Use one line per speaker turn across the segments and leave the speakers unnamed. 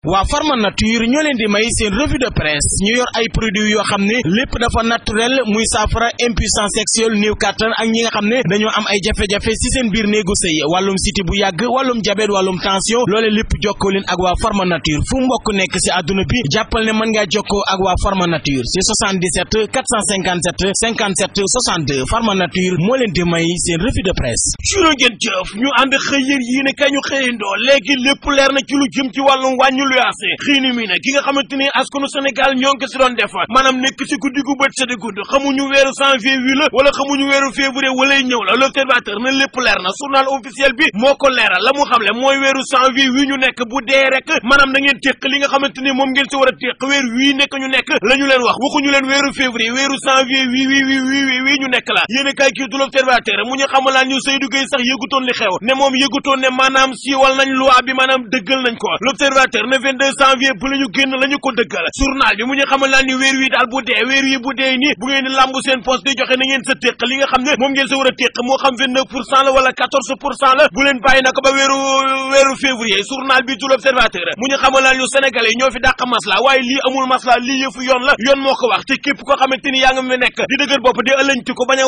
waa Pharma Nature ñoo leen di may seen revue de presse ñu yor ay produits yoo xam ne lépp dafa naturel muy saafara impuissance sexuelle néew kàttan ak ñi nga xam ne dañoo am ay jafe-jafe ci seen biir néegu sëy wàllum siti bu yàgg wàllum diabète wàllum tension loole lépp jokkoo leen ak waa Pharma Nature fu mbokk nekk ci àdduna bi jàppal ne mën ngaa jokkoo ak waa Pharma Nature ci 77 457 57 62 Pharma Nature moo leen di may seen revue de presse.
juró ngeen jëf ñu ànd xëy yér yii ne kay ñu xëyandoo léegi lépp leer na ci lu jëm ci wàllum wàññu xiini mi ne gi nga xamante ni askanu Sénégal ñoo ngi si doon def maanaam nekk si guddi gu bët sa di gudd xamuñu weeru janvier wi la wala xamuñu weeru février walay ñëw la l'observateur na lépp leer na journal officiel bi moo ko leeral la mu xamle mooy weeru janvier wi ñu nekk bu dee rek maanaam na ngeen téq li nga xamante ni moom ngeen si war a téq weer wii nekk ñu nekk la ñu leen wax waxuñu leen weeru février weeru janvier wi ñu nekk la yéen kay kii du l'observateur mu ñu xamalaan ñu Seydou Gueye sax yëgutoon li xew ne moom yëgutoon ne maanaam siiwal nañ loi bi maanaam dëggal nañ ko l'observateur ne 22 janvier bu lañu génn lañu ko dëggal journal bi mu ñu xamal naa ni weer wi daal bu dee weer wi bu dee ni bu ngeen di lambu seen poste di joxe na ngeen sa téq li nga xam ne moom ngeen sa war a téq moo xam 29% la wala 14% la bu leen bàyyi na ko ba weeru février journal bi du l'observateur mu ñu xamal naa ñu sénégalais ñoo fi dàq masla waaye lii amul masla lii yëfu yoon la yoon moo ko wax te képp koo xamante ni yaa nga fi nekk di dëgër bopp di ëllëñti ko bañ a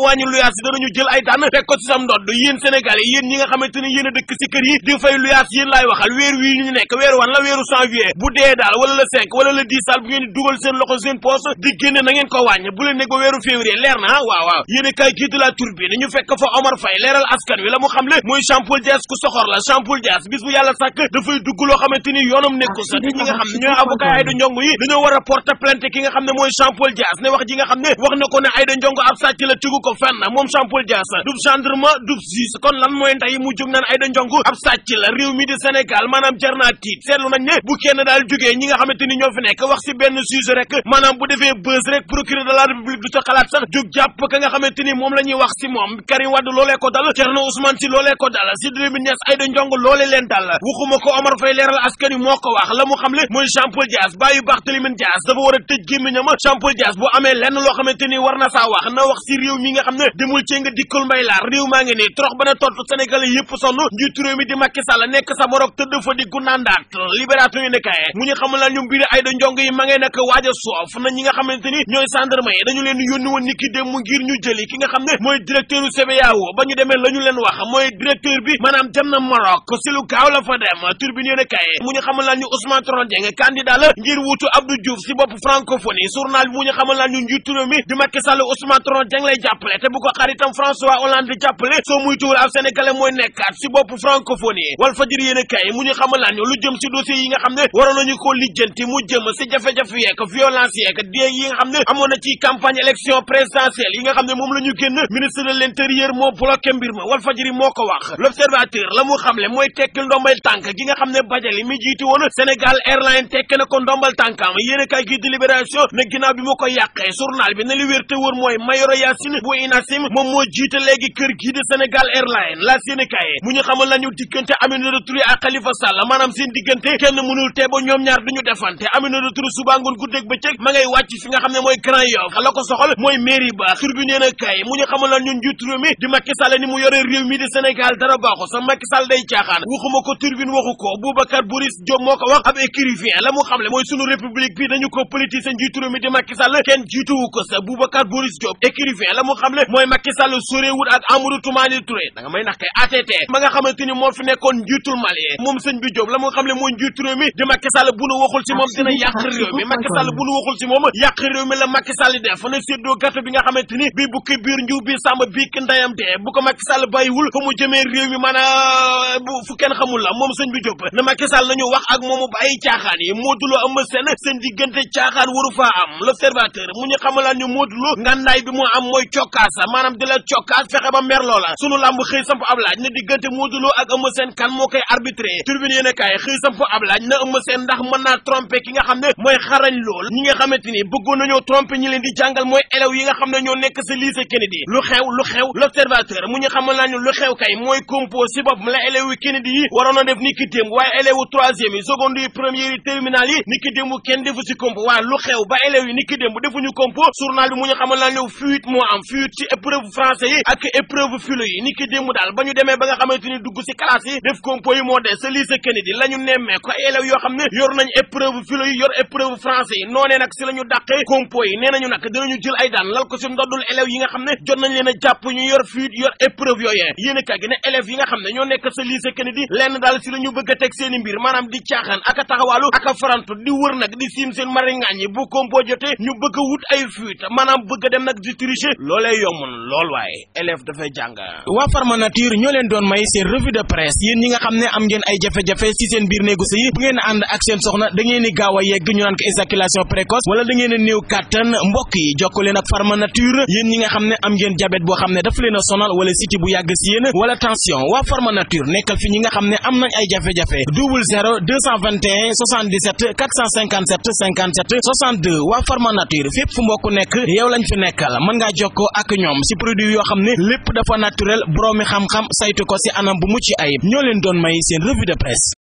wàññi luyaas yi danañu jël ay daan teg ko ci sam ndodd yéen sénégalais yéen ñi nga xamante ni yéen a dëkk ci kër yi di fay luyaas yéen laay waxal weer wi ñu nekk weer wan la weeru janvier bu dee daal wala le 5 wala le 10 daal bu ngeen di dugal seen loxo seen poche di génne na ngeen ko wàññ bu leen nekk ba weeru février leer na waaw yéen kay gii de la Tribune ñu fekk fa Omar Faye leeral askan wi la mu xam le mooy Jean-Paul Dias ku soxor la Jean-Paul Dias bis bu yàlla sàkk dafay dugg loo xamante ni yoonam nekku sa te ñi nga xam ne ñooy avocat Aïda Ndiongue yi dañoo war a porter plainte ki nga xam ne mooy Jean-Paul Dias ne wax ji nga xam ne wax na ko ne Aïda Ndiongue ab sàcc la tegu ko fenn moom Jean-Paul Dias du gendarme du juge kon lan mooy nday mu jóg naan Aïda Ndiongue ab sàcc la réew mi di Sénégal maanaam jar naa tiit seetlu nañ ne bu kenn daal jógee ñi nga xamante ni ñoo fi nekk wax ci benn sujet rek maanaam bu defee buzz rek procureur de la république du ca xalaat sax jóg jàpp ka nga xamante ni moom la ñuy wax ci moom Karim Wade loolee ko dal Thierno Ousmane Sy loolee ko dal Sidy Lamine Niass Aïda Ndiongue loolee leen dal waxuma ko Omar Faye leeral askan wi moo ko wax la mu xam le mooy Jean-Paul Dias bàyyi Barthélémy Dias dafa war a tëj gémmiñam Jean-Paul Dias bu amee lenn loo xamante ni war na saa wax na wax ci réew mi nga xam ne demul ci nga dikkul mbay laar réew maa ngi nii torox ba na tontu Sénégalais yëpp sonn njiitu réew mi di Macky Sall nekk sa morok tëdd fa di gunnaandaat libération yi nekkaye mu ñu xamal la ñu mbiri Aïda Ndiongue yi ma ngay nekk waaj a soof na ñi nga xamante ni ñooy gendarme yi dañu leen yónni woon niki dem mu ngir ñu jëli ki nga xam ne mooy directeur u CBAO ba ñu demee la ñu leen wax mooy directeur bi maanaam dem na Maroc si lu gaaw la fa dem Tribune yi nekkaye mu ñu xamal la ñu Ousmane Tanor Dieng candidat la ngir wutu Abdou Diouf si bopp francophonie journal bi mu ñu xamal la ñu njiitu réew mi di Macky Sall Ousmane Tanor Dieng lay jàppale te bu ko xaritam François Hollande jàppale soo muy tuur ab sénégalais mooy nekkaat si bopp francophonie Walfadjri yéen kay mu ñu xamal la ñu lu jëm si dossier yi nga xam ne waroon nañu ko lijjanti mu jëm si jafe-jafe yeek violence yeek dee yi nga xam ne amoon na ci campagne élection présidentielle yi nga xam ne moom la ñu génn ministre de l'intérieur moo bloqué mbir ma Walfadjri moo ko wax l'observateur la mu xamle mooy tekkil ndombal tànk gi nga xam ne Badiali mi jiiti woon Sénégal Airlines tekki na ko ndombal tànkam yéen kay gi di Libération ne ginnaaw bi mu ko yàqee journal bi ne li wér te wóor mooy Mayoro Yacine bu Inasim moom moo jiite léegi kër gii di Sénégal Airlines la seen kay mu ñu xamal lañu diggante Aminata Touré ak Khalifa Sall maanaam seen diggante kenn mënul tee ba ñoom ñaar duñu defante Aminata Touré suba ngoon guddeeg bëccëg ma ngay wàcc fi nga xam ne mooy Grand Yoff la ko soxal mooy mairie ba Tribune yéen kay mu ñu xamal la ñun njiitu réew mi di Macky Sall ni mu yore réew mi di Sénégal dara baaxu sa Macky Sall day caaxaan waxuma ko Tribune waxu ko Boubacar Boris Diop moo ko wax ab écrivain la mu xamle mooy sunu république bi dañu ko politicien njiitu réew mi di Macky Sall kenn jiituwu ko sa Boubacar Boris Diop écrivain la mu xamle mooy Macky Sall soréewut ak Amadou Toumani Touré da nga may nax kay ATT ma nga xamante ni moo fi nekkoon njiitul Mali moom sëñ bi Diop la mu xamle mooy njiitu réew mi di Macky Sall bu nu waxul ci moom dina yàq réew mi Macky Sall bu nu waxul ci moom yàq réew mi la Macky Sall def na séddoo gâteau bi nga xamante ni bi bukki biir njiw bi sàmm bi ki ndayam dee bu ko Macky Sall bàyyiwul fa mu jëmee réew mi maanaam bu fu kenn xamul la moom sëñ bi Diop na Macky Sall nañu wax ak moomu bàyyi caaxaan yi Modou Lo am seen diggante caaxaan waru faa am l'observateur mu ñu xamalaan ñu Modou Lo ngandaay bi mu am mooy cokkaasa maanaam di la cokkaas fexe ba mer loola sunu lamb xëy samp ab laaj na diggante Modou Lo ak Eumeu Sène kan moo koy arbitré Tribune yéen kaay xëy samp ab laaj na Eumeu Sène ndax mën naa tromper ki nga xam ne mooy xarañ lool ñi nga xamante ni bëggoon nañoo tromper ñi leen di jàngal mooy élèves yi nga xam ne ñoo nekk ci lycée Kennedy lu xew l'observateur mu ñu xamal naa ñu lu xew kay mooy compo ci boppam la élèves yi Kennedy yi waroon a def ni ki démb waaye élèves yu troisième yi seconde yi première yi terminale yi ni ki démb kenn defu ci compo waaye lu xew ba élèves yi ni ki démb defuñu compo journal bi mu ñu xamal naa ñu fuite moo am fuite ci épreuve français yi ak épreuve philo yi ni ki démb daal ba ñu demee ba nga xamante ni dugg ci classe yi def compo yi moo des sa lycée Kennedy la ñu nemmee ko ay élèves yoo xam ne yor nañ épreuve philo yi yor épreuve français yi noonee nag si la ñu dàqee compo yi nee nañu nag dinañu jël ay daan lal ko si ndoddul élèves yi nga xam ne jot nañ leen a jàpp ñu yor fuite yor épreuve yooyee yéen kay gi ne élèves yi nga xam ne ñoo nekk sa lycée Kennedy lenn daal si la ñu bëgg a teg seen i mbir maanaam di caaxaan ak a taxawaalu ak a farantu di wër nag di siim seen maringaañ yi bu compo jotee ñu bëgg a wut ay fuite maanaam bëgg a dem nag di tricher loolee yomul lool waaye élève dafay jàng.
waa Pharma Nature ñoo leen doon may seen revue de presse yéen ñi nga xam ne am ngeen ay jafe-jafe si seen biir néegu sëy bu ngeen ànd ak seen soxna da ngeen di gaaw a yegg ñu naan ko éjaculation précoce wala da ngeen a néew kàttan mbokk yi jokkoo leen ak Pharma Nature yéen ñi nga xam ne am ngeen diabète boo xam ne dafa leen a sonal wala siti bu yàgg si yéen wala tension waa Pharma Nature nekkal fi ñi nga xam ne am nañ ay jafe-jafe 00 221 77 457 57 62 waa Pharma Nature fépp fu mbokk nekk yow lañ fi nekkal mën ngaa jokkoo ak ñoom si produit yoo xam ne lépp dafa naturel boroomi xam-xam saytu ko si anam bu mucc ayib ñoo leen doon may seen revue de presse